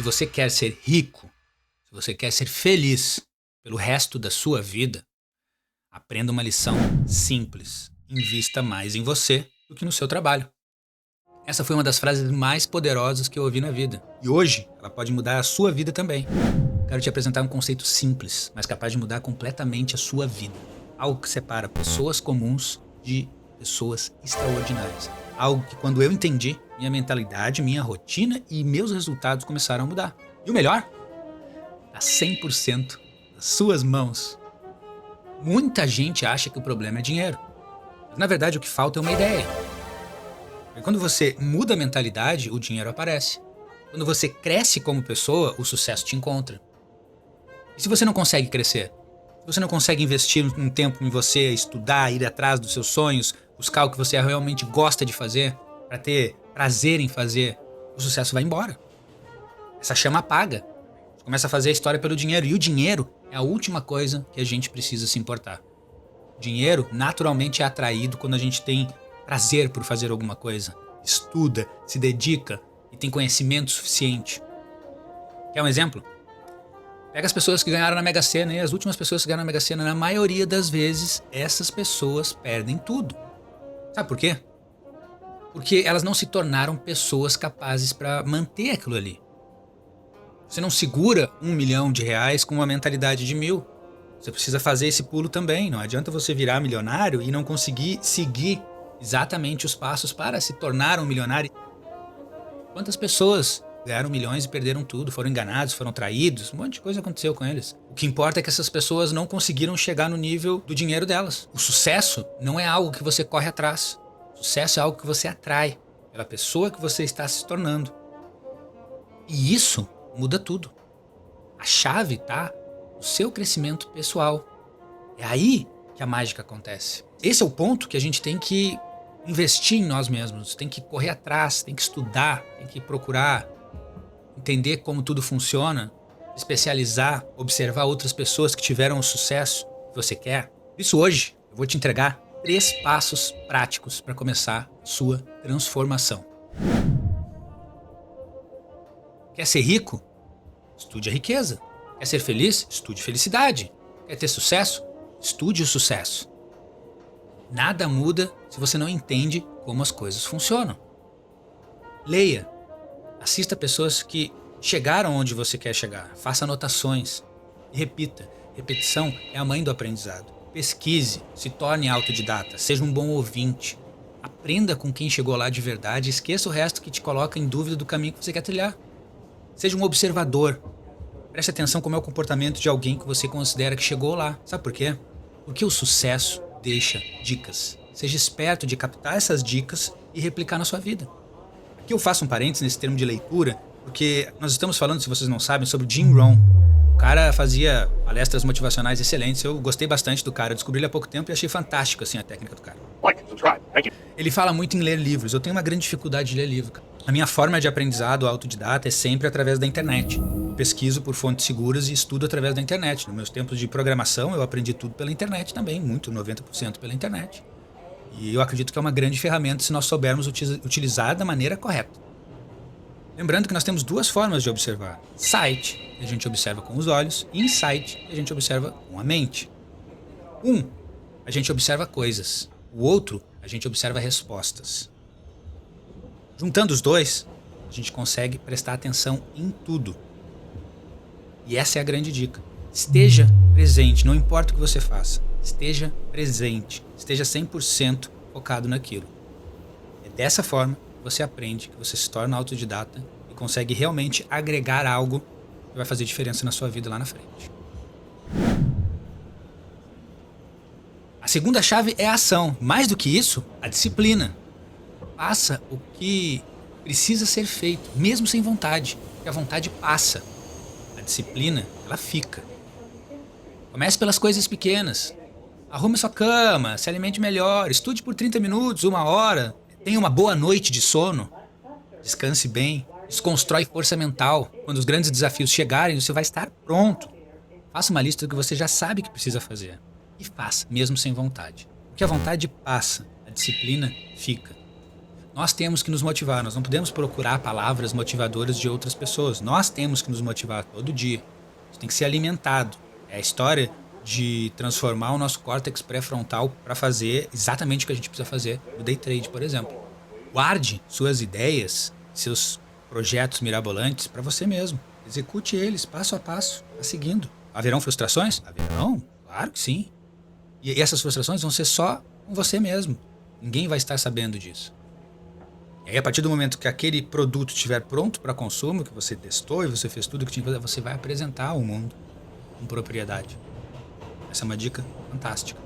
Se você quer ser rico, se você quer ser feliz pelo resto da sua vida, aprenda uma lição simples. Invista mais em você do que no seu trabalho. Essa foi uma das frases mais poderosas que eu ouvi na vida. E hoje, ela pode mudar a sua vida também. Quero te apresentar um conceito simples, mas capaz de mudar completamente a sua vida. Algo que separa pessoas comuns de pessoas extraordinárias. Algo que, quando eu entendi, minha mentalidade, minha rotina e meus resultados começaram a mudar. E o melhor, está 100% nas suas mãos. Muita gente acha que o problema é dinheiro. Mas, na verdade, o que falta é uma ideia. E quando você muda a mentalidade, o dinheiro aparece. Quando você cresce como pessoa, o sucesso te encontra. E se você não consegue crescer? Se você não consegue investir um tempo em você, estudar, ir atrás dos seus sonhos, buscar o que você realmente gosta de fazer, para ter prazer em fazer, o sucesso vai embora. Essa chama apaga. Você começa a fazer a história pelo dinheiro. E o dinheiro é a última coisa que a gente precisa se importar. O dinheiro naturalmente é atraído quando a gente tem prazer por fazer alguma coisa. Estuda, se dedica e tem conhecimento suficiente. Quer um exemplo? Pega as pessoas que ganharam na Mega Sena e as últimas pessoas que ganharam na Mega Sena, na maioria das vezes, essas pessoas perdem tudo. Sabe por quê? Porque elas não se tornaram pessoas capazes para manter aquilo ali. Você não segura R$1 milhão com uma mentalidade de 1.000. Você precisa fazer esse pulo também. Não adianta você virar milionário e não conseguir seguir exatamente os passos para se tornar um milionário. Quantas pessoas ganharam milhões e perderam tudo, foram enganados, foram traídos, um monte de coisa aconteceu com eles. O que importa é que essas pessoas não conseguiram chegar no nível do dinheiro delas. O sucesso não é algo que você corre atrás. O sucesso é algo que você atrai pela pessoa que você está se tornando. E isso muda tudo. A chave está no seu crescimento pessoal. É aí que a mágica acontece. Esse é o ponto que a gente tem que investir em nós mesmos, tem que correr atrás, tem que estudar, tem que procurar entender como tudo funciona, especializar, observar outras pessoas que tiveram o sucesso que você quer. Por isso hoje eu vou te entregar 3 passos práticos para começar sua transformação. Quer ser rico? Estude a riqueza. Quer ser feliz? Estude felicidade. Quer ter sucesso? Estude o sucesso. Nada muda se você não entende como as coisas funcionam. Leia. Assista pessoas que chegaram onde você quer chegar. Faça anotações. E repita. Repetição é a mãe do aprendizado. Pesquise. Se torne autodidata. Seja um bom ouvinte. Aprenda com quem chegou lá de verdade. Esqueça o resto que te coloca em dúvida do caminho que você quer trilhar. Seja um observador. Preste atenção como é o comportamento de alguém que você considera que chegou lá. Sabe por quê? Porque o sucesso deixa dicas. Seja esperto de captar essas dicas e replicar na sua vida. Aqui eu faço um parênteses nesse termo de leitura, porque nós estamos falando, se vocês não sabem, sobre Jim Rohn. O cara fazia palestras motivacionais excelentes. Eu gostei bastante do cara. Eu descobri ele há pouco tempo e achei fantástico assim, a técnica do cara. Ele fala muito em ler livros. Eu tenho uma grande dificuldade de ler livro, cara. A minha forma de aprendizado autodidata é sempre através da internet. Eu pesquiso por fontes seguras e estudo através da internet. Nos meus tempos de programação, eu aprendi tudo pela internet também, muito, 90% pela internet. E eu acredito que é uma grande ferramenta se nós soubermos utilizar da maneira correta. Lembrando que nós temos 2 formas de observar. Sight, que a gente observa com os olhos, e insight, que a gente observa com a mente. A gente observa coisas. O outro, a gente observa respostas. Juntando os 2, a gente consegue prestar atenção em tudo. E essa é a grande dica. Esteja presente, não importa o que você faça. Esteja presente, esteja 100% focado naquilo. É dessa forma que você aprende, que você se torna autodidata e consegue realmente agregar algo que vai fazer diferença na sua vida lá na frente. A segunda chave é a ação. Mais do que isso, a disciplina. Faça o que precisa ser feito, mesmo sem vontade, porque a vontade passa. A disciplina, ela fica. Comece pelas coisas pequenas. Arrume sua cama, se alimente melhor, estude por 30 minutos, 1 hora, tenha uma boa noite de sono, descanse bem, desconstrói força mental. Quando os grandes desafios chegarem, você vai estar pronto. Faça uma lista do que você já sabe que precisa fazer. E faça, mesmo sem vontade. Porque a vontade passa, a disciplina fica. Nós temos que nos motivar, nós não podemos procurar palavras motivadoras de outras pessoas. Nós temos que nos motivar todo dia. Isso tem que ser alimentado. É a história de transformar o nosso córtex pré-frontal para fazer exatamente o que a gente precisa fazer no day trade, por exemplo. Guarde suas ideias, seus projetos mirabolantes para você mesmo. Execute eles passo a passo, tá seguindo. Haverão frustrações? Haverão, claro que sim. E essas frustrações vão ser só com você mesmo. Ninguém vai estar sabendo disso. E aí, a partir do momento que aquele produto estiver pronto para consumo, que você testou e você fez tudo que tinha que fazer, você vai apresentar ao mundo com propriedade. Essa é uma dica fantástica.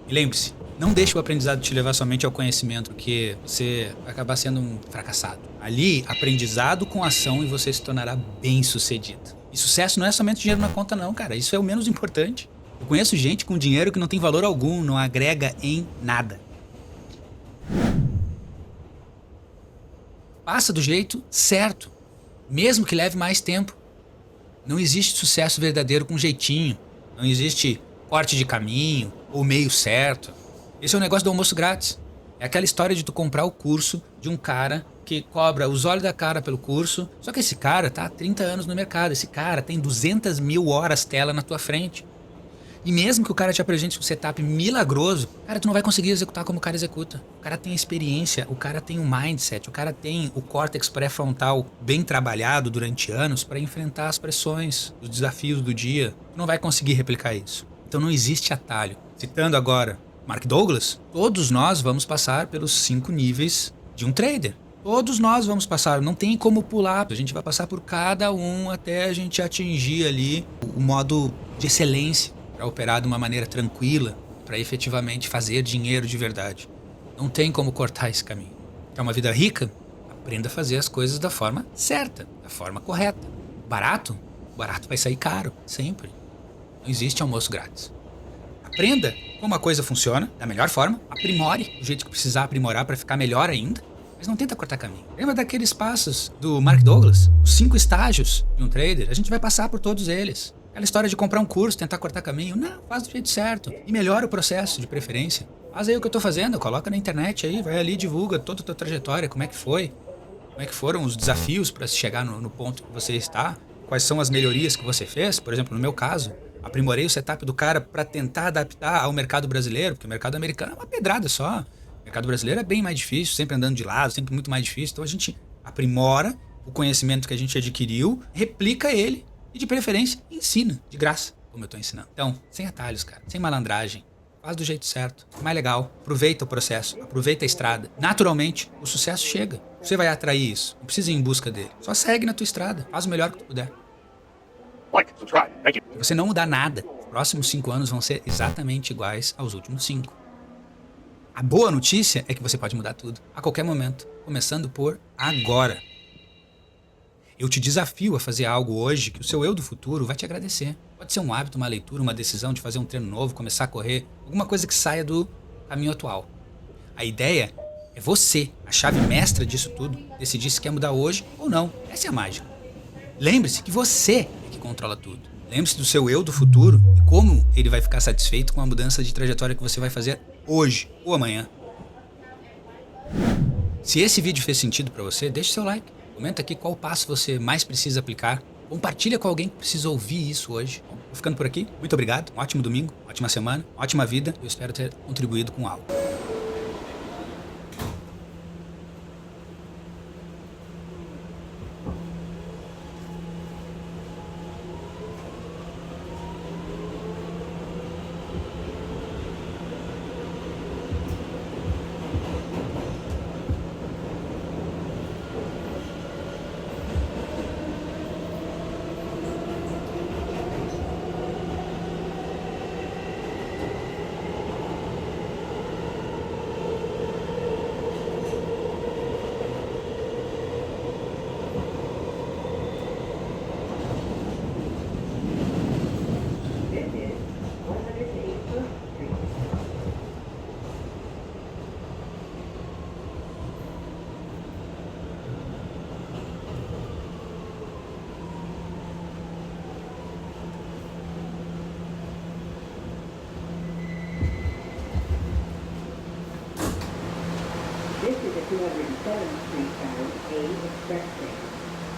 E lembre-se, não deixe o aprendizado te levar somente ao conhecimento, porque você vai acabar sendo um fracassado. Ali, aprendizado com ação e você se tornará bem-sucedido. E sucesso não é somente dinheiro na conta não, cara. Isso é o menos importante. Eu conheço gente com dinheiro que não tem valor algum, não agrega em nada. Faça do jeito certo, mesmo que leve mais tempo. Não existe sucesso verdadeiro com jeitinho. Não existe corte de caminho ou meio certo. Esse é o negócio do almoço grátis. É aquela história de tu comprar o curso de um cara que cobra os olhos da cara pelo curso. Só que esse cara tá há 30 anos no mercado. Esse cara tem 200 mil horas tela na tua frente. E mesmo que o cara te apresente um setup milagroso, cara, tu não vai conseguir executar como o cara executa. O cara tem experiência, o cara tem um mindset, o cara tem o córtex pré-frontal bem trabalhado durante anos para enfrentar as pressões, os desafios do dia. Tu não vai conseguir replicar isso. Então não existe atalho. Citando agora Mark Douglas, todos nós vamos passar pelos 5 níveis de um trader. Todos nós vamos passar, não tem como pular. A gente vai passar por cada um até a gente atingir ali o modo de excelência, para operar de uma maneira tranquila, para efetivamente fazer dinheiro de verdade. Não tem como cortar esse caminho. Quer uma vida rica? Aprenda a fazer as coisas da forma certa, da forma correta. Barato? Barato vai sair caro, sempre. Não existe almoço grátis. Aprenda como a coisa funciona, da melhor forma. Aprimore o jeito que precisar aprimorar para ficar melhor ainda. Mas não tenta cortar caminho. Lembra daqueles passos do Mark Douglas? Os 5 estágios de um trader? A gente vai passar por todos eles. Aquela história de comprar um curso, tentar cortar caminho. Não, faz do jeito certo. E melhora o processo, de preferência. Faz aí o que eu tô fazendo, coloca na internet aí, vai ali, divulga toda a tua trajetória, como é que foi, como é que foram os desafios para chegar no ponto que você está, quais são as melhorias que você fez. Por exemplo, no meu caso, aprimorei o setup do cara para tentar adaptar ao mercado brasileiro, porque o mercado americano é uma pedrada só. O mercado brasileiro é bem mais difícil, sempre andando de lado, sempre muito mais difícil. Então a gente aprimora o conhecimento que a gente adquiriu, replica ele, e de preferência, ensina, de graça, como eu tô ensinando. Então, sem atalhos, cara, sem malandragem. Faz do jeito certo, mais legal. Aproveita o processo, aproveita a estrada. Naturalmente, o sucesso chega. Você vai atrair isso, não precisa ir em busca dele. Só segue na tua estrada, faz o melhor que tu puder. Like, subscribe, thank you. Se você não mudar nada, os próximos 5 anos vão ser exatamente iguais aos últimos 5. A boa notícia é que você pode mudar tudo, a qualquer momento, começando por agora. Eu te desafio a fazer algo hoje que o seu eu do futuro vai te agradecer. Pode ser um hábito, uma leitura, uma decisão de fazer um treino novo, começar a correr, alguma coisa que saia do caminho atual. A ideia é você, a chave mestra disso tudo, decidir se quer mudar hoje ou não. Essa é a mágica. Lembre-se que você é que controla tudo. Lembre-se do seu eu do futuro e como ele vai ficar satisfeito com a mudança de trajetória que você vai fazer hoje ou amanhã. Se esse vídeo fez sentido para você, deixe seu like. Comenta aqui qual passo você mais precisa aplicar. Compartilha com alguém que precisa ouvir isso hoje. Bom, vou ficando por aqui. Muito obrigado. Um ótimo domingo, ótima semana, ótima vida. Eu espero ter contribuído com algo. Street bound A Express train.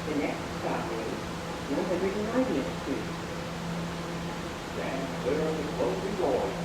The next stop is 190th Street. Stand clear of the closing doors.